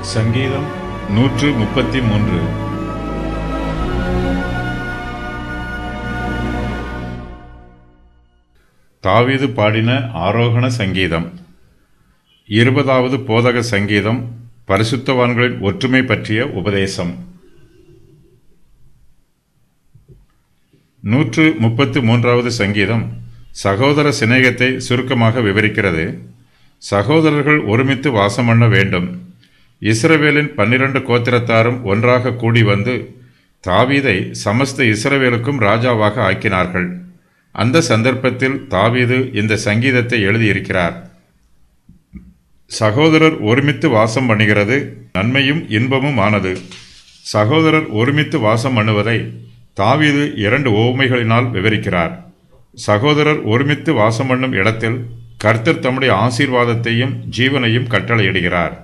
சங்கீதம் 133. தாவீது பாடின ஆரோகண சங்கீதம். 20வது போதக சங்கீதம். பரிசுத்தவான்களின் ஒற்றுமை பற்றிய உபதேசம். 133வது சங்கீதம் சகோதர சிநேகத்தை சுருக்கமாக விவரிக்கிறது. சகோதரர்கள் ஒருமித்து வாசம் பண்ண வேண்டும். இஸ்ரவேலின் 12 கோத்திரத்தாரும் ஒன்றாக கூடி வந்து தாவீதை சமஸ்த இஸ்ரவேலுக்கும் ராஜாவாக ஆக்கினார்கள். அந்த சந்தர்ப்பத்தில் தாவீது இந்த சங்கீதத்தை எழுதியிருக்கிறார். சகோதரர் ஒருமித்து வாசம் பண்ணுகிறது நன்மையும் இன்பமும் ஆனது. சகோதரர் ஒருமித்து வாசம் பண்ணுவதை தாவீது 2 உவமைகளினால் விவரிக்கிறார். சகோதரர் ஒருமித்து வாசம் பண்ணும் இடத்தில் கர்த்தர் தம்முடைய ஆசீர்வாதத்தையும் ஜீவனையும் கட்டளையிடுகிறார்.